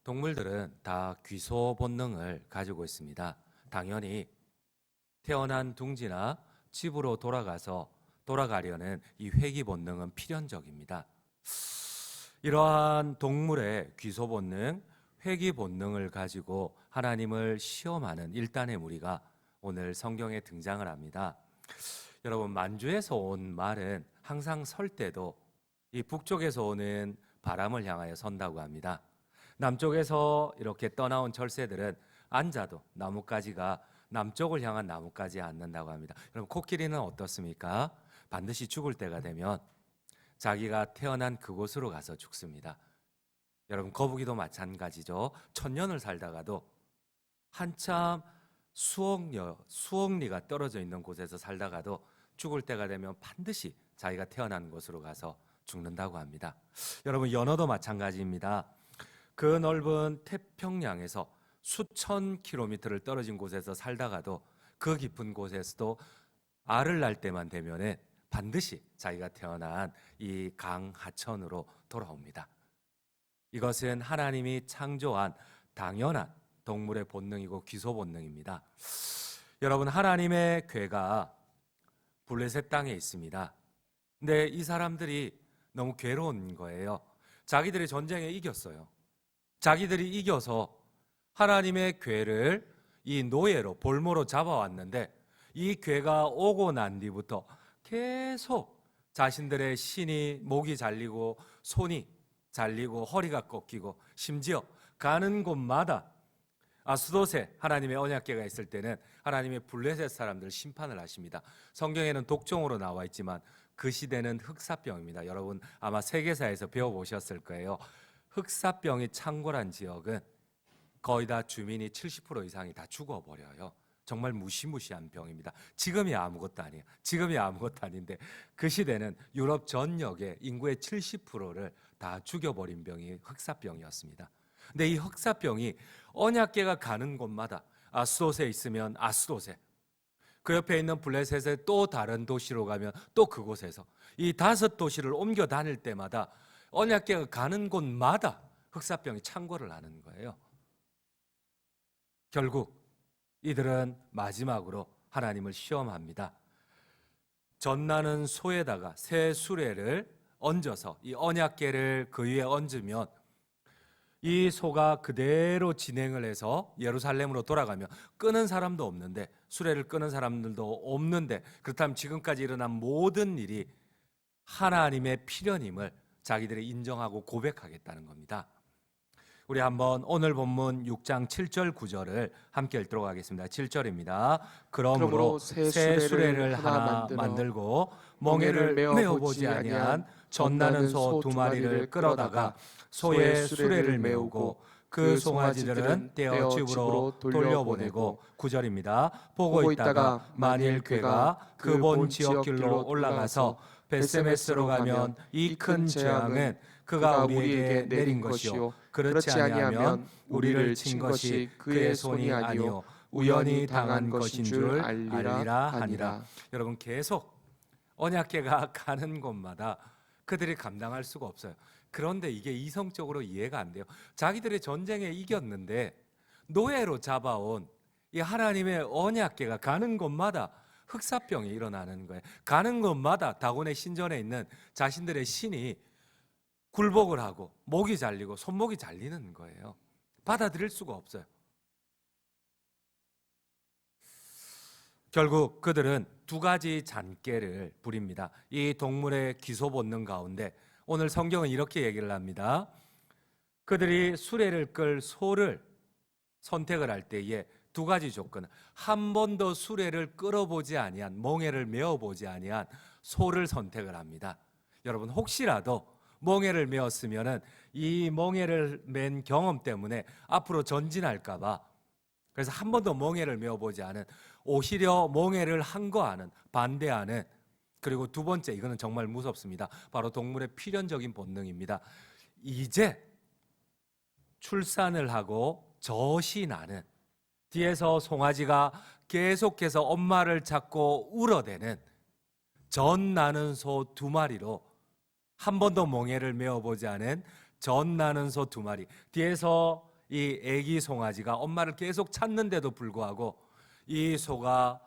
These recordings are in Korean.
동물들은 다 귀소 본능을 가지고 있습니다. 당연히 태어난 둥지나 집으로 돌아가려는 이 회귀 본능은 필연적입니다. 이러한 동물의 귀소 본능, 회귀 본능을 가지고 하나님을 시험하는 일단의 무리가 오늘 성경에 등장을 합니다. 여러분, 만주에서 온 말은 항상 설 때도 이 북쪽에서 오는 바람을 향하여 선다고 합니다. 남쪽에서 이렇게 떠나온 철새들은 앉아도 나뭇가지가 남쪽을 향한 나뭇가지에 앉는다고 합니다. 여러분, 코끼리는 어떻습니까? 반드시 죽을 때가 되면 자기가 태어난 그곳으로 가서 죽습니다. 여러분, 거북이도 마찬가지죠. 천년을 살다가도 한참 수억 리가 떨어져 있는 곳에서 살다가도 죽을 때가 되면 반드시 자기가 태어난 곳으로 가서 죽는다고 합니다. 여러분, 연어도 마찬가지입니다. 그 넓은 태평양에서 수천 킬로미터를 떨어진 곳에서 살다가도 그 깊은 곳에서도 알을 낳을 때만 되면은 반드시 자기가 태어난 이 강 하천으로 돌아옵니다. 이것은 하나님이 창조한 당연한 동물의 본능이고 귀소 본능입니다. 여러분, 하나님의 궤가 블레셋 땅에 있습니다. 근데 이 사람들이 너무 괴로운 거예요. 자기들이 전쟁에 이겼어요. 자기들이 이겨서 하나님의 궤를 이 노예로 볼모로 잡아왔는데 이 궤가 오고 난 뒤부터 계속 자신들의 신이 목이 잘리고 손이 잘리고 허리가 꺾이고 심지어 가는 곳마다 아스돗에 하나님의 언약궤가 있을 때는 하나님의 블레셋 사람들 심판을 하십니다. 성경에는 독종으로 나와 있지만 그 시대는 흑사병입니다. 여러분 아마 세계사에서 배워보셨을 거예요. 흑사병이 창궐한 지역은 거의 다 주민이 70% 이상이 다 죽어버려요. 정말 무시무시한 병입니다. 지금이 아무것도 아니에요. 지금이 아무것도 아닌데 그 시대는 유럽 전역의 인구의 70%를 다 죽여버린 병이 흑사병이었습니다. 근데 이 흑사병이 언약궤가 가는 곳마다 아스돗에 있으면 아스돗에, 그 옆에 있는 블레셋의 또 다른 도시로 가면 또 그곳에서 이 5도시를 옮겨 다닐 때마다 언약궤가 가는 곳마다 흑사병이 창궐을 하는 거예요. 결국 이들은 마지막으로 하나님을 시험합니다. 젖나는 소에다가 새 수레를 얹어서 이 언약궤를 그 위에 얹으면 이 소가 그대로 진행을 해서 예루살렘으로 돌아가면 끄는 사람도 없는데, 수레를 끄는 사람들도 없는데, 그렇다면 지금까지 일어난 모든 일이 하나님의 필연임을 자기들이 인정하고 고백하겠다는 겁니다. 우리 한번 오늘 본문 6장 7절 9절을 함께 읽도록 하겠습니다. 7절입니다. 그러므로 새 수레를 하나 만들고 멍에를 메어보지 아니한 젖나는 소 2마리를 끌어다가 소의 수레를 메우고 그 송아지들은 떼어 집으로 돌려보내고 9절입니다. 보고 있다가 만일 궤가 그 본 지역길로 올라가서 벳세메스로 가면 이 큰 재앙은 그가 우리에게 내린 것이요 그렇지 아니하면 우리를 친 것이 그의 손이 아니요 우연히 당한 것인 줄 알리라 하니라. 여러분, 계속 언약궤가 가는 곳마다 그들이 감당할 수가 없어요. 그런데 이게 이성적으로 이해가 안 돼요. 자기들의 전쟁에 이겼는데 노예로 잡아온 이 하나님의 언약궤가 가는 곳마다 흑사병이 일어나는 거예요. 가는 곳마다 다곤의 신전에 있는 자신들의 신이 굴복을 하고 목이 잘리고 손목이 잘리는 거예요. 받아들일 수가 없어요. 결국 그들은 2가지 잔꾀를 부립니다. 이 동물의 귀소 본능 가운데 오늘 성경은 이렇게 얘기를 합니다. 그들이 수레를 끌 소를 선택을 할 때에 2가지 조건, 한 번도 수레를 끌어보지 아니한, 멍에를 메어보지 아니한 소를 선택을 합니다. 여러분, 혹시라도 멍에를 메었으면은 이 멍에를 맨 경험 때문에 앞으로 전진할까 봐, 그래서 한 번도 멍에를 메어보지 않은, 오히려 멍에를 항거하는, 반대하는, 그리고 2번째, 이거는 정말 무섭습니다. 바로 동물의 필연적인 본능입니다. 이제 출산을 하고 젖이 나는, 뒤에서 송아지가 계속해서 엄마를 찾고 울어대는 젖 나는 소 2마리로, 한 번도 멍에를 메어보지 않은 젖 나는 소 2마리, 뒤에서 이 애기 송아지가 엄마를 계속 찾는데도 불구하고 이 소가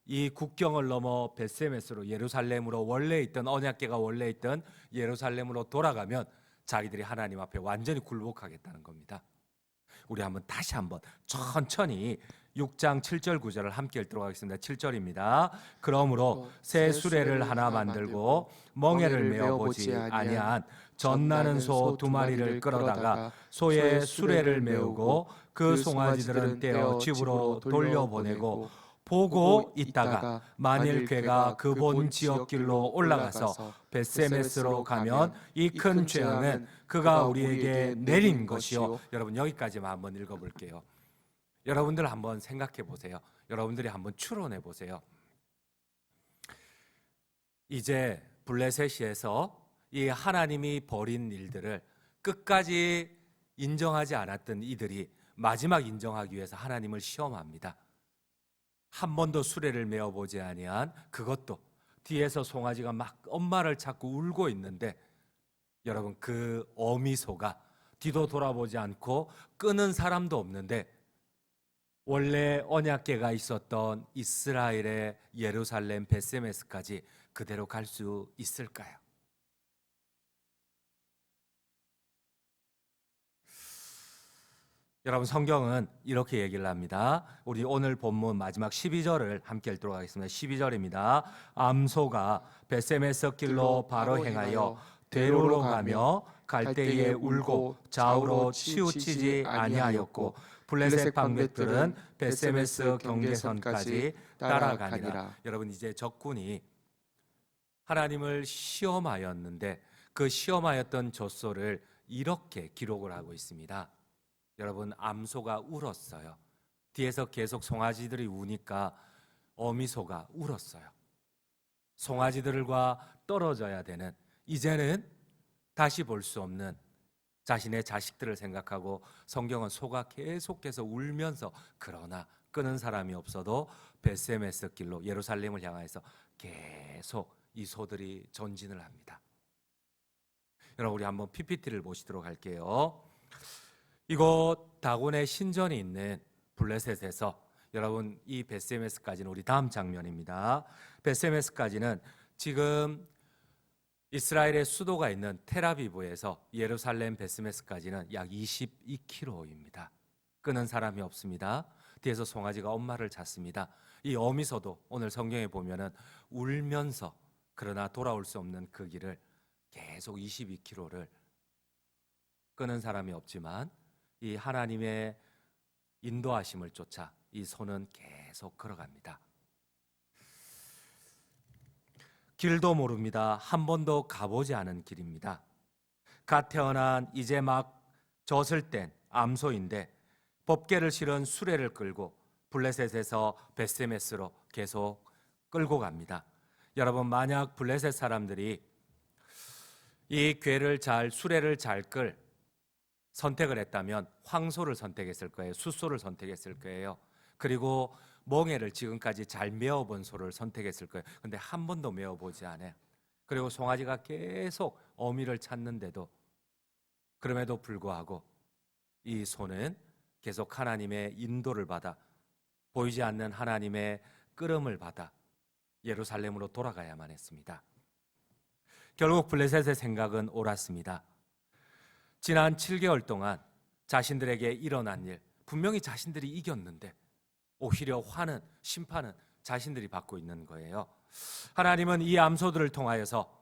이 국경을 넘어 벳세메스로 예루살렘으로 원래 있던 언약궤가 원래 있던 예루살렘으로 돌아가면 자기들이 하나님 앞에 완전히 굴복하겠다는 겁니다. 우리 다시 한번 천천히 6장 7절 9절을 함께 읽도록 하겠습니다. 7절입니다. 그러므로 새 수레를 하나 만들고 멍에를 메어 보지 아니한 젖나는 소 2마리를 끌어다가 소의 수레를 메우고 그 송아지들은 떼어 집으로 돌려보내고 보고 있다가 만일 괴가 그 본 지역길로 올라가서 벳세메스로 가면 이 큰 재앙은 그가 우리에게 내린 것이요. 여러분 여기까지만 한번 읽어볼게요. 여러분들 한번 생각해 보세요. 여러분들이 한번 추론해 보세요. 이제 블레셋시에서 이 하나님이 벌인 일들을 끝까지 인정하지 않았던 이들이 마지막 인정하기 위해서 하나님을 시험합니다. 한 번도 수레를 메어보지 아니한 그것도 뒤에서 송아지가 막 엄마를 찾고 울고 있는데 여러분 그 어미소가 뒤도 돌아보지 않고 끄는 사람도 없는데 원래 언약궤가 있었던 이스라엘의 예루살렘 벳세메스까지 그대로 갈 수 있을까요? 여러분 성경은 이렇게 얘기를 합니다. 우리 오늘 본문 마지막 12절을 함께 읽도록 하겠습니다. 12절입니다. 암소가 벳세메스 길로 바로 행하여 대로로 가며 갈 때에 울고 좌우로 치우치지 아니하였고 블레셋 방백들은 벳세메스 경계선까지 따라가니라. 여러분 이제 적군이 하나님을 시험하였는데 그 시험하였던 젖소를 이렇게 기록을 하고 있습니다. 여러분 암소가 울었어요. 뒤에서 계속 송아지들이 우니까 어미소가 울었어요. 송아지들과 떨어져야 되는 이제는 다시 볼 수 없는 자신의 자식들을 생각하고 성경은 소가 계속해서 울면서 그러나 끄는 사람이 없어도 벳세메스 길로 예루살렘을 향해서 계속 이 소들이 전진을 합니다. 여러분 우리 한번 PPT를 보시도록 할게요. 이곳 다곤의 신전이 있는 블레셋에서 여러분 이 벳세메스까지는 우리 다음 장면입니다. 벳세메스까지는 지금 이스라엘의 수도가 있는 텔아비브에서 예루살렘 벳세메스까지는 약 22km입니다. 끄는 사람이 없습니다. 뒤에서 송아지가 엄마를 찾습니다. 이 어미소도 오늘 성경에 보면은 울면서 그러나 돌아올 수 없는 그 길을 계속 22km를 끄는 사람이 없지만 이 하나님의 인도하심을 쫓아 이 소는 계속 걸어갑니다. 길도 모릅니다. 한 번도 가보지 않은 길입니다. 갓 태어난 이제 막 젖을 땐 암소인데 법궤를 실은 수레를 끌고 블레셋에서 벳세메스로 계속 끌고 갑니다. 여러분 만약 블레셋 사람들이 이 궤를 수레를 잘 끌 선택을 했다면 황소를 선택했을 거예요. 숫소를 선택했을 거예요. 그리고 멍에를 지금까지 잘 메어본 소를 선택했을 거예요. 근데 한 번도 메어보지 않아요. 그리고 송아지가 계속 어미를 찾는데도 그럼에도 불구하고 이 소는 계속 하나님의 인도를 받아 보이지 않는 하나님의 끌음을 받아 예루살렘으로 돌아가야만 했습니다. 결국 블레셋의 생각은 옳았습니다. 지난 7개월 동안 자신들에게 일어난 일, 분명히 자신들이 이겼는데 오히려 화는, 심판은 자신들이 받고 있는 거예요. 하나님은 이 암소들을 통하여서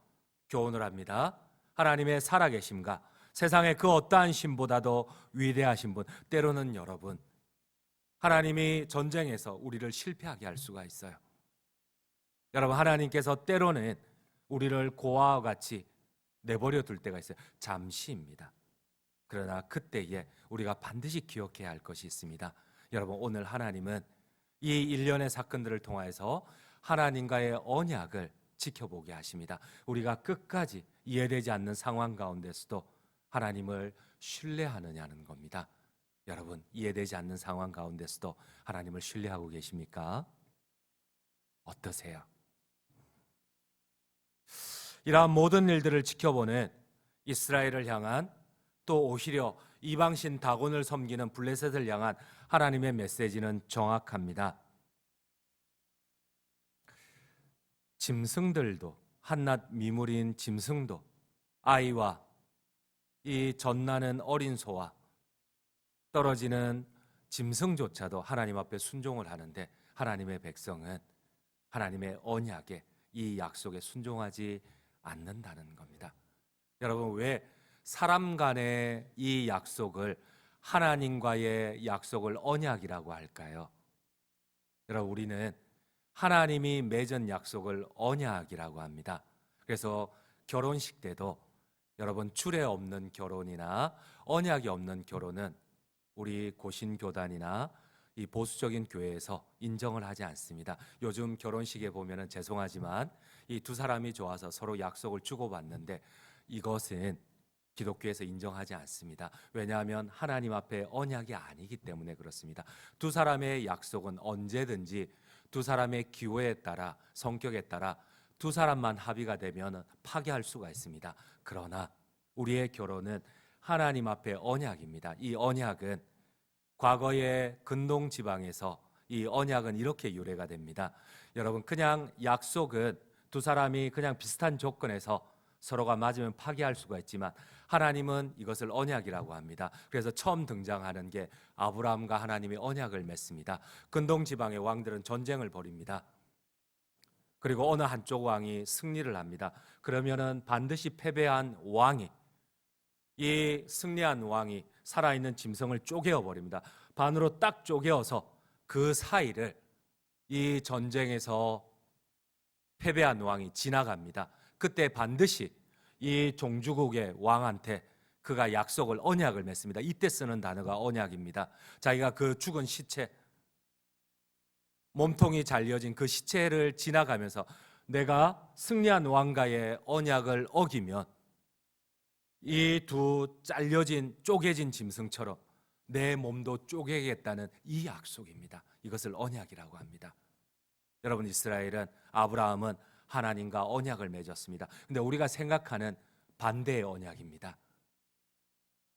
교훈을 합니다. 하나님의 살아계심과 세상의 그 어떠한 신보다도 위대하신 분, 때로는 여러분, 하나님이 전쟁에서 우리를 실패하게 할 수가 있어요. 여러분, 하나님께서 때로는 우리를 고아와 같이 내버려 둘 때가 있어요. 잠시입니다. 그러나 그때에 우리가 반드시 기억해야 할 것이 있습니다. 여러분 오늘 하나님은 이 일련의 사건들을 통해서 하나님과의 언약을 지켜보게 하십니다. 우리가 끝까지 이해되지 않는 상황 가운데서도 하나님을 신뢰하느냐는 겁니다. 여러분 이해되지 않는 상황 가운데서도 하나님을 신뢰하고 계십니까? 어떠세요? 이러한 모든 일들을 지켜보는 이스라엘을 향한 또 오히려 이방신 다곤을 섬기는 블레셋을 향한 하나님의 메시지는 정확합니다. 짐승들도, 한낱 미물인 짐승도, 아이와 이 젖나는 어린 소와 떨어지는 짐승조차도 하나님 앞에 순종을 하는데, 하나님의 백성은 하나님의 언약에, 이 약속에 순종하지 않는다는 겁니다. 여러분, 왜 사람 간의 이 약속을, 하나님과의 약속을 언약이라고 할까요? 여러분, 우리는 하나님이 맺은 약속을 언약이라고 합니다. 그래서 결혼식 때도 여러분, 주례 없는 결혼이나 언약이 없는 결혼은 우리 고신교단이나 이 보수적인 교회에서 인정을 하지 않습니다. 요즘 결혼식에 보면은 죄송하지만 이 두 사람이 좋아서 서로 약속을 주고받는데, 이것은 기독교에서 인정하지 않습니다. 왜냐하면 하나님 앞에 언약이 아니기 때문에 그렇습니다. 두 사람의 약속은 언제든지 두 사람의 기호에 따라, 성격에 따라 두 사람만 합의가 되면 파기할 수가 있습니다. 그러나 우리의 결혼은 하나님 앞에 언약입니다. 이 언약은 과거의 근동 지방에서 이 언약은 이렇게 유래가 됩니다. 여러분, 그냥 약속은 두 사람이 그냥 비슷한 조건에서 서로가 맞으면 파기할 수가 있지만, 하나님은 이것을 언약이라고 합니다. 그래서 처음 등장하는 게 아브라함과 하나님이 언약을 맺습니다. 근동 지방의 왕들은 전쟁을 벌입니다. 그리고 어느 한쪽 왕이 승리를 합니다. 그러면은 반드시 패배한 왕이, 이 승리한 왕이 살아있는 짐승을 쪼개어 버립니다. 반으로 딱 쪼개어서 그 사이를 이 전쟁에서 패배한 왕이 지나갑니다. 그때 반드시 이 종주국의 왕한테 그가 약속을, 언약을 맺습니다. 이때 쓰는 단어가 언약입니다. 자기가 그 죽은 시체, 몸통이 잘려진 그 시체를 지나가면서 내가 승리한 왕과의 언약을 어기면 이 두 잘려진, 쪼개진 짐승처럼 내 몸도 쪼개겠다는 이 약속입니다. 이것을 언약이라고 합니다. 여러분, 이스라엘은, 아브라함은 하나님과 언약을 맺었습니다. 근데 우리가 생각하는 반대의 언약입니다.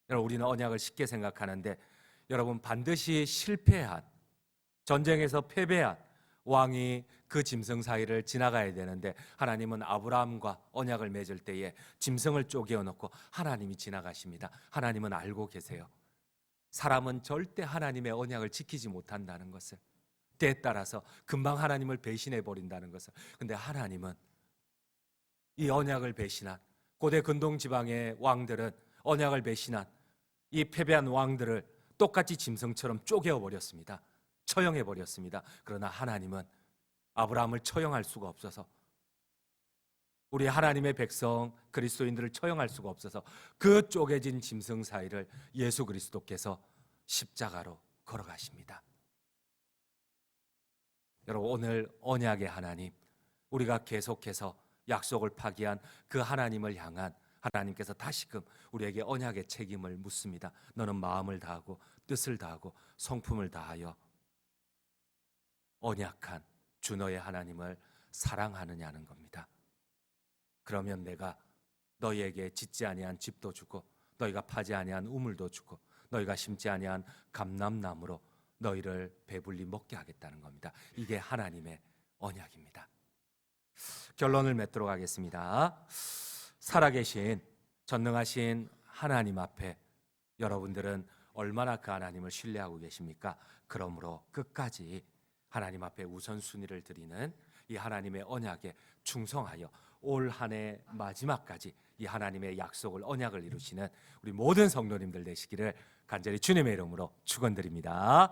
여러분, 우리는 언약을 쉽게 생각하는데, 여러분, 반드시 실패한, 전쟁에서 패배한 왕이 그 짐승 사이를 지나가야 되는데, 하나님은 아브라함과 언약을 맺을 때에 짐승을 쪼개어 놓고 하나님이 지나가십니다. 하나님은 알고 계세요. 사람은 절대 하나님의 언약을 지키지 못한다는 것을, 때에 따라서 금방 하나님을 배신해 버린다는 것을. 근데 하나님은 이 언약을 배신한, 고대 근동 지방의 왕들은 언약을 배신한 이 패배한 왕들을 똑같이 짐승처럼 쪼개어 버렸습니다. 처형해 버렸습니다. 그러나 하나님은 아브라함을 처형할 수가 없어서, 우리 하나님의 백성 그리스도인들을 처형할 수가 없어서 그 쪼개진 짐승 사이를 예수 그리스도께서 십자가로 걸어가십니다. 여러분, 오늘 언약의 하나님, 우리가 계속해서 약속을 파기한 그 하나님을 향한 하나님께서 다시금 우리에게 언약의 책임을 묻습니다. 너는 마음을 다하고 뜻을 다하고 성품을 다하여 언약한 주 너의 하나님을 사랑하느냐는 겁니다. 그러면 내가 너희에게 짓지 아니한 집도 주고, 너희가 파지 아니한 우물도 주고, 너희가 심지 아니한 감람나무로 너희를 배불리 먹게 하겠다는 겁니다. 이게 하나님의 언약입니다. 결론을 맺도록 하겠습니다. 살아계신 전능하신 하나님 앞에 여러분들은 얼마나 그 하나님을 신뢰하고 계십니까? 그러므로 끝까지 하나님 앞에 우선순위를 드리는 이 하나님의 언약에 충성하여 올 한 해 마지막까지 이 하나님의 약속을, 언약을 이루시는 우리 모든 성도님들 되시기를 간절히 주님의 이름으로 축원드립니다.